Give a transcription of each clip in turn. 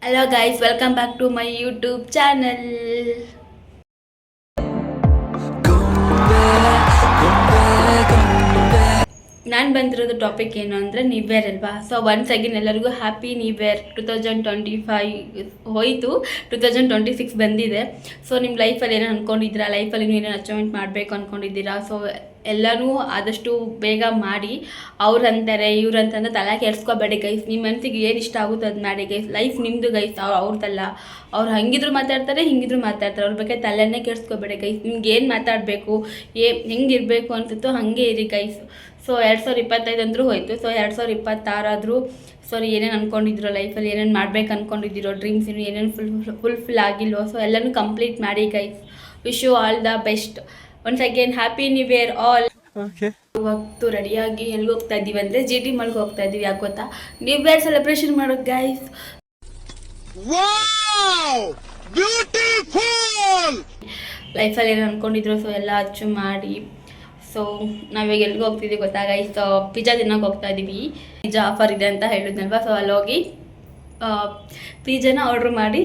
Hello guys, welcome back to my YouTube channel. ನಾನು ಬಂದಿರೋದು topic ಏನು ಅಂದರೆ ನ್ಯೂ ಇಯರ್ ಅಲ್ವಾ. ಸೊ ಒನ್ಸ್ ಅಗೇನ್ ಎಲ್ಲರಿಗೂ ಹ್ಯಾಪಿ ನ್ಯೂ ಇಯರ್. 2025 ಹೋಯಿತು, 2026 ಬಂದಿದೆ. ಸೊ ನಿಮ್ಮ ಲೈಫಲ್ಲಿ ಏನೇನು ಅಂದ್ಕೊಂಡಿದ್ದೀರಾ, ಲೈಫಲ್ಲಿ ನೀವು ಏನೇನು ಅಚೀವ್ಮೆಂಟ್ ಮಾಡಬೇಕು ಅಂದ್ಕೊಂಡಿದ್ದೀರಾ, ಸೊ ಎಲ್ಲನೂ ಆದಷ್ಟು ಬೇಗ ಮಾಡಿ. ಅವ್ರು ಅಂತಾರೆ ಇವ್ರು ಅಂತಂದ್ರೆ ತಲೆ ಕೆಡ್ಸ್ಕೊಬೇಡಿ ಗೈಸ್. ನಿಮ್ಮ ಮನಸ್ಸಿಗೆ ಏನು ಇಷ್ಟ ಆಗುತ್ತೋ ಅದು ಮಾಡಿ ಗೈಸ್. ಲೈಫ್ ನಿಮ್ಮದು ಗೈಸ್, ಅವ್ರದ್ದಲ್ಲ. ಅವ್ರು ಹಂಗಿದ್ರು ಮಾತಾಡ್ತಾರೆ, ಹಿಂಗಿದ್ರು ಮಾತಾಡ್ತಾರೆ. ಅವ್ರ ಬಗ್ಗೆ ತಲೆನೇ ಕೆಡ್ಸ್ಕೊಬೇಡಿ ಗೈಸ್. ನಿಮ್ಗೆ ಏನು ಮಾತಾಡಬೇಕು, ಹೆಂಗಿರಬೇಕು ಅನ್ಸುತ್ತೋ ಹಾಗೆ ಇರಿ ಗೈಸ್. ಸೊ 2025 ಅಂದರೂ ಹೋಯಿತು. ಸೊ 2026 ಆದರೂ ಏನೇನು ಅಂದ್ಕೊಂಡಿದ್ದೀರೋ ಲೈಫಲ್ಲಿ, ಏನೇನು ಮಾಡ್ಬೇಕು ಅಂದ್ಕೊಂಡಿದ್ದೀರೋ ಡ್ರೀಮ್ಸ್ ಇನ್ನು ಏನೇನು ಫುಲ್ಫಿಲ್ ಆಗಿಲ್ವೋ, ಸೊ ಎಲ್ಲನೂ ಕಂಪ್ಲೀಟ್ ಮಾಡಿ guys. Wish you all the best. Once again happy new year all. ಇವತ್ತು ರೆಡಿಯಾಗಿ ಎಲ್ಲಿಗೆ ಹೋಗ್ತಾ ಇದ್ದೀವಿ ಅಂದರೆ GT ಮಾಲ್ಗೆ ಹೋಗ್ತಾ ಇದ್ದೀವಿ. ಯಾಕೆ ಗೊತ್ತಾ, ನ್ಯೂ ಇಯರ್ ಸೆಲೆಬ್ರೇಷನ್ ಮಾಡೋದು ಗೈಸ್. ಲೈಫಲ್ಲಿ ಏನು ಅಂದ್ಕೊಂಡಿದ್ರು ಸೊ ಎಲ್ಲ ಅಚೀವ್ ಮಾಡಿ. ಸೊ ನಾವೀಗ ಎಲ್ಲಿಗೆ ಹೋಗ್ತಿದ್ದೀವಿ ಗೊತ್ತಾ ಗೈಸ್, ಪಿಜ್ಜಾ ತಿನ್ನೋಕೆ ಹೋಗ್ತಾ ಇದ್ದೀವಿ. ಪಿಜ್ಜಾ ಆಫರ್ ಇದೆ ಅಂತ ಹೇಳಿದ್ನಲ್ವ, ಸೊ ಅಲ್ಲಿ ಹೋಗಿ ಪಿಜ್ಜಾನ ಆರ್ಡ್ರ್ ಮಾಡಿ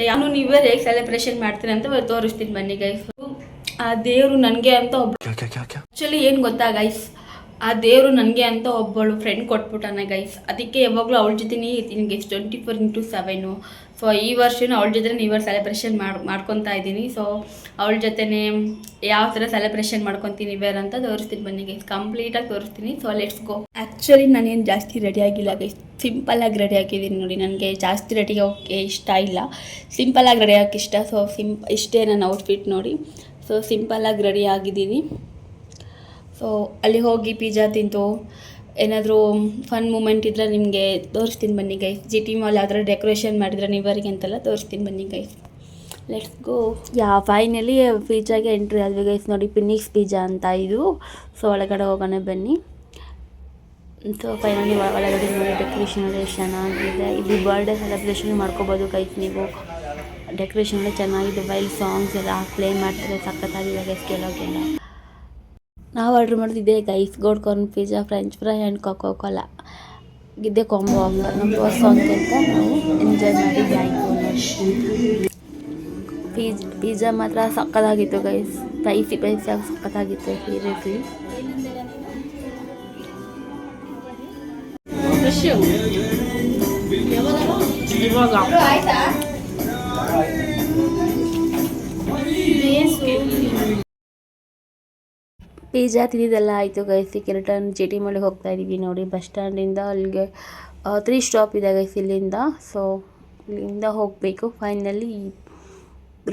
ನಾನು ನ್ಯೂ ಇಯರ್ ಹೇಗೆ ಸೆಲೆಬ್ರೇಷನ್ ಮಾಡ್ತೀನಿ ಅಂತ ತೋರಿಸ್ತೀನಿ ಬನ್ನಿ ಗೈಸ್. ಆ ದೇವರು ನನಗೆ ಅಂತ ಆ್ಯಕ್ಚುಲಿ ಏನು ಗೊತ್ತಾ ಗೈಸ್, ಆ ದೇವರು ನನಗೆ ಅಂತ ಒಬ್ಬಳು ಫ್ರೆಂಡ್ ಕೊಟ್ಬಿಟ್ಟಾನೆ ಗೈಸ್. ಅದಕ್ಕೆ ಯಾವಾಗಲೂ ಅವಳ ಜೊತೆನೇ ಇರ್ತೀನಿ ಗೈಸ್, 24/7. ಸೊ ಈ ವರ್ಷನೂ ಅವಳ ಜೊತೆ ನ್ಯೂ ಇಯರ್ ಸೆಲೆಬ್ರೇಷನ್ ಮಾಡ್ಕೊತಾ ಇದ್ದೀನಿ. ಸೊ ಅವಳ ಜೊತೆನೇ ಯಾವ ಥರ ಸೆಲೆಬ್ರೇಷನ್ ಮಾಡ್ಕೊತೀನಿ ನ್ಯೂ ಇಯರ್ ಅಂತ ತೋರಿಸ್ತೀನಿ ಬನ್ನಿ ಗೈಸ್, ಕಂಪ್ಲೀಟಾಗಿ ತೋರಿಸ್ತೀನಿ. So let's go. ಆ್ಯಕ್ಚುಲಿ ನಾನೇನು ಜಾಸ್ತಿ ರೆಡಿ ಆಗಿಲ್ಲ ಗೈಸ್, ಸಿಂಪಲ್ಲಾಗಿ ರೆಡಿ ಆಗಿದ್ದೀನಿ ನೋಡಿ. ನನಗೆ ಜಾಸ್ತಿ ರೆಡಿ ಆಗೋಕ್ಕೆ ಇಷ್ಟ ಇಲ್ಲ, ಸಿಂಪಲ್ಲಾಗಿ ರೆಡಿ ಆಗೋಕ್ಕೆ ಇಷ್ಟ. ಸೊ ಇಷ್ಟೇ ನನ್ನ ಔಟ್ಫಿಟ್ ನೋಡಿ. ಸೊ ಸಿಂಪಲ್ಲಾಗಿ ರೆಡಿ ಆಗಿದ್ದೀನಿ. ಸೊ ಅಲ್ಲಿ ಹೋಗಿ ಪಿಜ್ಜಾ ತಿಂತು ಏನಾದರೂ ಫನ್ ಮೂಮೆಂಟ್ ಇದ್ದರೆ ನಿಮಗೆ ತೋರಿಸ್ತೀನಿ ಬನ್ನಿ ಗೈಸ್. GT ಮಾಲ್ ಯಾವ ಥರ ಡೆಕೋರೇಷನ್ ಮಾಡಿದ್ರೆ ನ್ಯೂ ಇಯರ್ಗೆ ಅಂತೆಲ್ಲ ತೋರಿಸ್ತೀನಿ ಬನ್ನಿ ಗೈಸ್. Let's go. ಫೈನಲಿ ಪಿಜ್ಜಾಗೆ ಎಂಟ್ರಿ ಆದ್ವಿ ಗೈಸ್. ನೋಡಿ ಫಿನಿಕ್ಸ್ ಪಿಜ್ಜಾ ಅಂತ ಇದು. ಸೊ ಒಳಗಡೆ ಹೋಗೋಣ ಬನ್ನಿ. ಸೊ ಫೈನಲಿ ಒಳಗಡೆ ನೋಡಿ ಡೆಕೋರೇಷನ್ ಎಲ್ಲ ಚೆನ್ನಾಗಿದೆ. ಇಲ್ಲಿ ಬರ್ಡೇ ಸೆಲೆಬ್ರೇಷನ್ ಮಾಡ್ಕೋಬೋದು ಗೈಸ್ ನೀವು. ಡೆಕೋರೇಷನ್ ಎಲ್ಲ ಚೆನ್ನಾಗಿದೆ, ವೈಲ್ ಸಾಂಗ್ಸ್ ಎಲ್ಲ ಪ್ಲೇ ಮಾಡ್ತಾರೆ, ಸಖತ್ತಾಗಿದೆ ಗೈಸ್ ಕೇಳೋಕ್ಕೆಲ್ಲ. ನಾವು ಆರ್ಡ್ರ್ ಮಾಡಿದ್ದೆ guys gold corn pizza, French fry and cocoa Cola ಇದೇ ಕಾಂಬೋ ಆಫರ್. ನಮ್ಮ ಬಾಸ್ ಸಾಂಗ್ ಅಂತ ನಾವು ಎಂಜಾಯ್ ಮಾಡಿದ್ದೆ ಆಯಿತು. ಪಿಜ್ಜಾ ಮಾತ್ರ ಸಖತ್ತಾಗಿತ್ತು ಗೈಸ್, ಸ್ಪೈಸಿ ಸಖತ್ತಾಗಿತ್ತು. ಸೀರಿಯಸ್ಲಿ ಪಿಜ್ಜಾ ತಿಂದಿದ್ದೆಲ್ಲ ಆಯಿತು ಗೈಸ್. ಈಗ ರಿಟರ್ನ್ GT ಮಾಲ್ಗೆ ಹೋಗ್ತಾ ಇದ್ದೀವಿ ನೋಡಿ. ಬಸ್ ಸ್ಟ್ಯಾಂಡಿಂದ ಅಲ್ಲಿಗೆ 3 ಸ್ಟಾಪ್ ಇದೆ ಗೈಸ್ ಇಲ್ಲಿಂದ. ಸೊ ಇಲ್ಲಿಂದ ಹೋಗಬೇಕು. ಫೈನಲಿ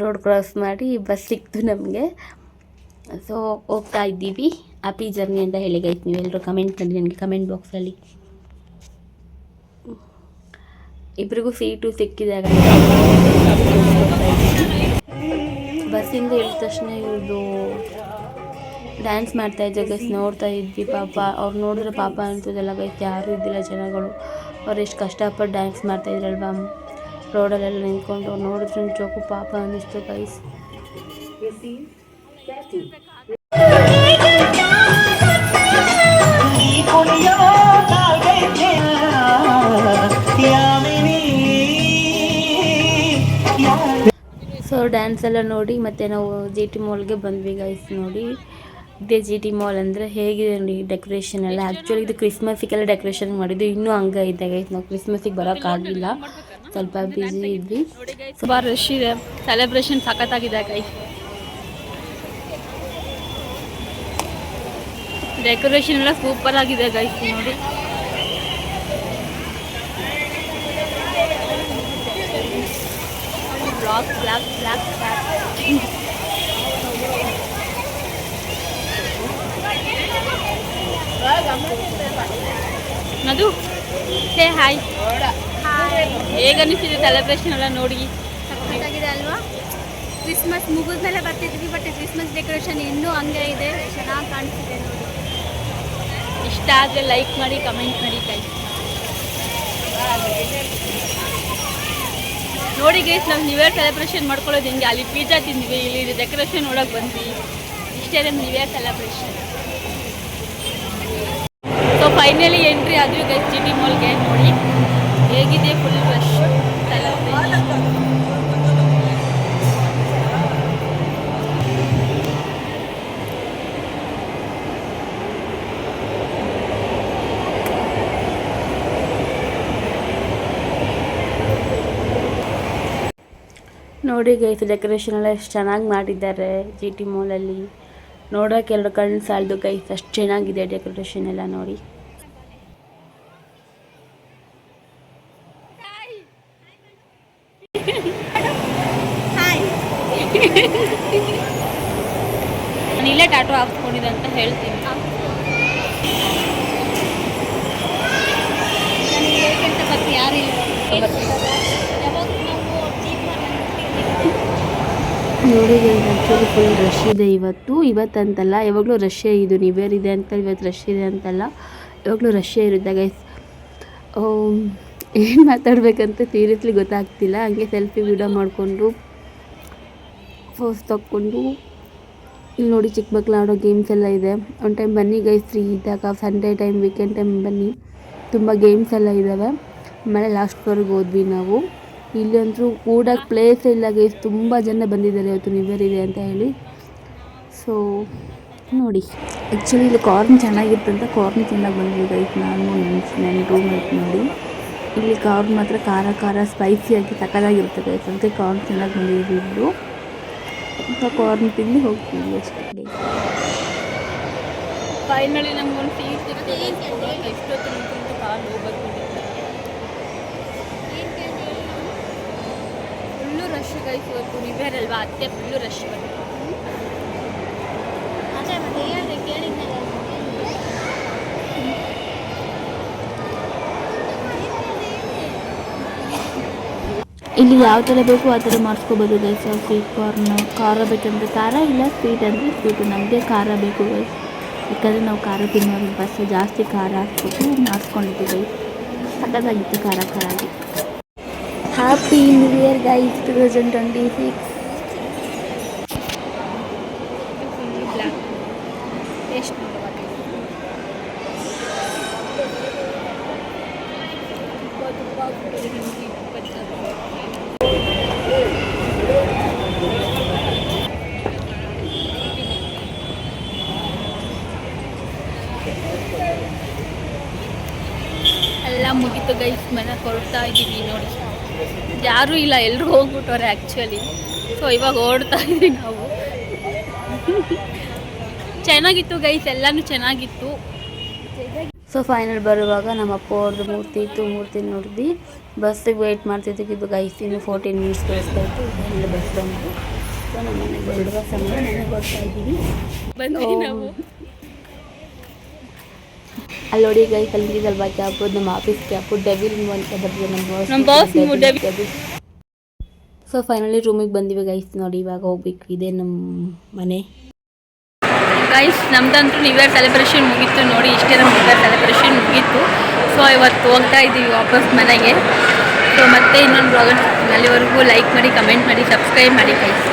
ರೋಡ್ ಕ್ರಾಸ್ ಮಾಡಿ ಬಸ್ ಸಿಕ್ತು ನಮಗೆ. ಸೊ ಹೋಗ್ತಾ ಇದ್ದೀವಿ. ಹ್ಯಾಪಿ ಜರ್ನಿ ಅಂತ ಹೇಳಿ ಗೈಸ್ ನೀವೆಲ್ಲರೂ ಕಮೆಂಟ್ ಮಾಡಿ ನನಗೆ ಕಮೆಂಟ್ ಬಾಕ್ಸಲ್ಲಿ. ಇಬ್ಬರಿಗೂ ಸೀಟು ಸಿಕ್ಕಿದೆ. ಬಸ್ಸಿಂದ ಹೇಳಿದ ತಕ್ಷಣ ಇವ್ರದ್ದು ಡ್ಯಾನ್ಸ್ ಮಾಡ್ತಾಯಿದ್ದೆ ಗೈಸ್, ನೋಡ್ತಾ ಇದ್ವಿ. ಪಾಪ ಅವ್ರು ನೋಡಿದ್ರೆ ಪಾಪ ಅನ್ಸೋದಲ್ಲ ಗೈಸ್, ಯಾರೂ ಇದ್ದಿಲ್ಲ ಜನಗಳು. ಅವ್ರು ಎಷ್ಟು ಕಷ್ಟಪಟ್ಟು ಡ್ಯಾನ್ಸ್ ಮಾಡ್ತಾಯಿದ್ರಲ್ವ ರೋಡಲ್ಲೆಲ್ಲ ನಿಂತ್ಕೊಂಡು. ಅವ್ರು ನೋಡಿದ್ರೆ ನಿಜಕ್ಕೂ ಪಾಪ ಅನ್ನಿಸ್ತು ಗೈಸ್. ಸೊ ಡ್ಯಾನ್ಸ್ ಎಲ್ಲ ನೋಡಿ ಮತ್ತೆ ನಾವು GT ಮಾಲ್ಗೆ ಬಂದ್ವಿ ಗೈಸ್. ನೋಡಿ ಇದೇ GT ಮಾಲ್ ಅಂದರೆ ಹೇಗಿದೆ ನೋಡಿ ಡೆಕೋರೇಷನ್ ಎಲ್ಲ. ಆ್ಯಕ್ಚುಲಿ ಇದು ಕ್ರಿಸ್ಮಸ್ಸಿಗೆಲ್ಲ ಡೆಕೋರೇಷನ್ ಮಾಡಿದ್ದು, ಇನ್ನೂ ಹಂಗೆ ಇದೆ ಗೈಸ್. ನಾವು ಕ್ರಿಸ್ಮಸ್ಸಿಗೆ ಬರೋಕ್ಕಾಗಿಲ್ಲ, ಸ್ವಲ್ಪ ಬ್ಯುಸಿ ಇದ್ವಿ. ಸ್ವಲ್ಪ ರಶ್ ಇದೆ. ಸೆಲೆಬ್ರೇಷನ್ ಸಖತ್ತಾಗಿದೆ ಗೈಸ್. ಡೆಕೋರೇಷನ್ ಎಲ್ಲ ಸೂಪರ್ ಆಗಿದೆ ಗೈಸ್ ನೋಡಿ. ಬ್ಲಾಕ್ ಬ್ಲಾಕ್ ಬ್ಲಾಕ್ ಮಧು ಸೇ ಹಾಯ್. ಹೇಗೆ ಅನಿಸ್ತಿದೆ ಸೆಲೆಬ್ರೇಷನ್ ಎಲ್ಲ ನೋಡಿ? ಸಖತ್ತಾಗಿದೆ ಅಲ್ವಾ? ಕ್ರಿಸ್ಮಸ್ ಮುಗಿದ್ಮೇಲೆ ಬರ್ತಿದ್ವಿ, ಬಟ್ ಕ್ರಿಸ್ಮಸ್ ಡೆಕೋರೇಷನ್ ಇನ್ನೂ ಹಂಗೆ ಇದೆ, ಚೆನ್ನಾಗಿ ಕಾಣಿಸ್ತಿದೆ ನೋಡಿ. ಇಷ್ಟ ಆದರೆ ಲೈಕ್ ಮಾಡಿ, ಕಮೆಂಟ್ ಮಾಡಿ ಗೈಸ್. ನೋಡಿ ಗೈಸ್, ನಾವು ನ್ಯೂ ಇಯರ್ ಸೆಲೆಬ್ರೇಷನ್ ಮಾಡ್ಕೊಳ್ಳೋದು ಹಿಂಗೆ. ಅಲ್ಲಿ ಪಿಜ್ಜಾ ತಿಂದ್ವಿ, ಇಲ್ಲಿ ಡೆಕೋರೇಷನ್ ನೋಡೋಕೆ ಬಂದ್ವಿ. ಇಷ್ಟೇ new year celebration. So finally entry ಆದ್ವಿ ಗೈಸ್ GT ಮಾಲ್ಗೆ. ನೋಡಿ ಹೇಗಿದೆ, ಫುಲ್ ರಶ್ ಸೆಲೆಬ್ರೇಷನ್. ನೋಡಿ ಗೈಸ್ ಡೆಕೋರೇಷನ್ ಎಲ್ಲ ಎಷ್ಟು ಚೆನ್ನಾಗಿ ಮಾಡಿದ್ದಾರೆ ಜಿ ಟಿ ಮಾಲಲ್ಲಿ. ನೋಡೋಕೆ ಎರಡು ಕಣ್ಣು ಸಾಲದು ಗೈಸ್, ಅಷ್ಟು ಚೆನ್ನಾಗಿದೆ ಡೆಕೋರೇಷನ್ ಎಲ್ಲ ನೋಡಿ. ನಾನು ಇಲ್ಲೇ ಟ್ಯಾಟೂ ಹಾಕ್ಸ್ಕೊಂಡಿದ್ದೆ ಅಂತ ಹೇಳ್ತೀನಿ. ಯಾರು ನೋಡಿ ಆ್ಯಕ್ಚುಲಿ ಫುಲ್ ರಶ್ ಇದೆ ಇವತ್ತಂತಲ್ಲ, ಯಾವಾಗಲೂ ರಶ್ಶೇ ಇದು. ನ್ಯೂ ಇಯರ್ ಇದೆ ಅಂತ ಇವತ್ತು ರಶ್ ಇದೆ ಅಂತಲ್ಲ, ಯಾವಾಗಲೂ ರಶ್ಶೇ ಇರುತ್ತೆ ಗೈಸ್. ಏನು ಮಾತಾಡಬೇಕಂತ ಸೀರಿಯಸ್ಲಿ ಗೊತ್ತಾಗ್ತಿಲ್ಲ. ಹಂಗೆ ಸೆಲ್ಫಿ ವಿಡಿಯೋ ಮಾಡಿಕೊಂಡು ಫೋಸ್ ತಕ್ಕೊಂಡು ಇಲ್ಲಿ ನೋಡಿ ಚಿಕ್ಕ ಮಕ್ಳು ಆಡೋ ಗೇಮ್ಸ್ ಎಲ್ಲ ಇದೆ. ಒಂದು ಟೈಮ್ ಬನ್ನಿ ಗೈಸ್, ಫ್ರೀ ಇದ್ದಾಗ ಸಂಡೇ ಟೈಮ್ ವೀಕೆಂಡ್ ಟೈಮ್ ಬನ್ನಿ, ತುಂಬ ಗೇಮ್ಸ್ ಎಲ್ಲ ಇದ್ದಾವೆ. ಆಮೇಲೆ ಲಾಸ್ಟ್ ಫ್ಲೋರ್ಗೆ ಹೋದ್ವಿ ನಾವು. ಇಲ್ಲಿ ಅಂತೂ ಕೂಡಕ್ಕೆ ಪ್ಲೇಸ್ ಇಲ್ಲ ಗೈಸ್, ತುಂಬ ಜನ ಬಂದಿದ್ದಾರೆ ಇವತ್ತು ನ್ಯೂ ಇಯರ್ ಇದೆ ಅಂತ ಹೇಳಿ. ಸೊ ನೋಡಿ ಆ್ಯಕ್ಚುಲಿ ಇಲ್ಲಿ ಕಾರ್ನ್ ಚೆನ್ನಾಗಿರ್ತಂತ ಕಾರ್ನ್ ಚೆನ್ನಾಗಿ ಬಂದಿದೆ ಗೈಸ್. ನಾನು ನನ್ನ ರೂಮ್ಮೇಟ್ ನೋಡಿ ಇಲ್ಲಿ ಕಾರ್ನ್ ಮಾತ್ರ ಖಾರ ಖಾರ ಸ್ಪೈಸಿಯಾಗಿ ಸಕ್ಕತ್ತಾಗಿರುತ್ತೆ ಗೈಸ್. ಅದಕ್ಕೆ ಕಾರ್ನ್ ಚೆನ್ನಾಗಿ ಬಂದಿದ್ದು ಅಂತ ಕಾರ್ನ್ ತಿಂದು ಹೋಗ್ತೀವಿ ಅಷ್ಟೇ ಗೈಸ್. ಫೈನಲಿ ನಮ್ಗೊಂದು ಸೀಟ್ ಸಿಕ್ಕಿದೆ. ಎಷ್ಟೊತ್ತು ನಿಂತು ಕಾಲು ಹೋಗ್ಬೇಕು. ಫುಲ್ಲು ರಶ್ ಗೈಸ್, ಇವತ್ತು ನ್ಯೂ ಇಯರ್ ಅಲ್ವಾ, ಅದಕ್ಕೆ ಫುಲ್ಲು ರಶ್ ಬಂತು. ಇಲ್ಲಿ ಯಾವ ಥರ ಬೇಕು ಆ ಥರ ಮಾಡಿಸ್ಕೋಬೋದು ಗೈಸ್. ಸ್ವೀಟ್ ಕಾರ್ನ್, ಖಾರ ಬೇಕಂದ್ರೆ ಖಾರ, ಇಲ್ಲ ಸ್ವೀಟ್ ಅಂದರೆ ಸ್ವೀಟು. ನಮಗೆ ಖಾರ ಬೇಕು ಗೈಸ್, ಯಾಕಂದರೆ ನಾವು ಖಾರ ತಿನ್ನೋರು. ಬಸ್ ಜಾಸ್ತಿ ಖಾರ ಹಾಕ್ಬಿಟ್ಟು ಮಾಡಿಸ್ಕೊಂಡಿದ್ದೀವಿ ಗೈಸ್. ಸಕ್ಕತ್ತಾಗಿತ್ತು ಖಾರ ಖಾರ ಆಗಿ. Happy new year guys 2026. ಎಲ್ಲ ಮುಗೀತು ಗೈಸ್, ಮನೆ ಹೊರಡ್ತಾ ಇದ್ದೀವಿ ನೋಡಿ. ಯಾರೂ ಇಲ್ಲ, ಎಲ್ಲರೂ ಹೋಗ್ಬಿಟ್ಟವ್ರೆ ಆ್ಯಕ್ಚುಲಿ. ಸೊ ಇವಾಗ ಓಡ್ತಾ ಇದ್ದೀವಿ ನಾವು. ಚೆನ್ನಾಗಿತ್ತು ಗೈಸ್, ಎಲ್ಲನೂ ಚೆನ್ನಾಗಿತ್ತು. ಸೊ ಫೈನಲ್ ಬರುವಾಗ ನಮ್ಮ ಅಪ್ಪ ಅವ್ರದ್ದು ಮೂರ್ತಿ ಇತ್ತು, ಮೂರ್ತಿ ನೋಡಿದ್ವಿ. ಬಸ್ಸಿಗೆ ವೆಯ್ಟ್ ಮಾಡ್ತಿದ್ದಕ್ಕೆ ಇದು ಗೈಸ್ ಇನ್ನು 14 ಮಿನಿಟ್ಸ್ ಕಳಿಸ್ತಾ ಇತ್ತು. ಇಲ್ಲಿ ಬಸ್ ಬಂತು. ಸೊ ನಮ್ಮ ಮನೆಗೆ ಹೊರಡುವ ಸಮಯ ಮನೆಗೆ ಬರ್ತಾ ಇದ್ದೀವಿ. ಬಂದ್ವಿ ನಾವು. ಅಲ್ಲಿ ನೋಡಿ ಗೈಸ್, ಅಲ್ಲಿದಲ್ವಾ ಕ್ಯಾಬ್, ನಮ್ಮ ಆಫೀಸ್ ಕ್ಯಾಬ್ ಡೆವಿಲ್ ಅಂತ ಬರ್ತದೆ ನಮ್ಮ ಬಾಸ್. ಸೊ ಫೈನಲಿ ರೂಮಿಗೆ ಬಂದಿವಿ ಗೈಸ್. ನೋಡಿ ಇವಾಗ ಹೋಗ್ಬೇಕು, ಇದೆ ನಮ್ಮ ಮನೆ ಗೈಸ್. ನಮ್ದಂತೂ ನ್ಯೂ ಇಯರ್ ಸೆಲೆಬ್ರೇಷನ್ ಮುಗೀತು ನೋಡಿ. ಇಷ್ಟೇ ನಮ್ಮ ನ್ಯೂ ಇಯರ್ ಸೆಲೆಬ್ರೇಷನ್ ಮುಗೀತು. ಸೊ ಇವತ್ತು ಹೋಗ್ತಾ ಇದ್ದೀವಿ ವಾಪಸ್ ಮನೆಗೆ. ಸೊ ಮತ್ತೆ ಇನ್ನೊಂದು ಬ್ಲಾಗ್. ಅಲ್ಲಿವರೆಗೂ ಲೈಕ್ ಮಾಡಿ, ಕಮೆಂಟ್ ಮಾಡಿ, ಸಬ್ಸ್ಕ್ರೈಬ್ ಮಾಡಿ ಗೈಸ್.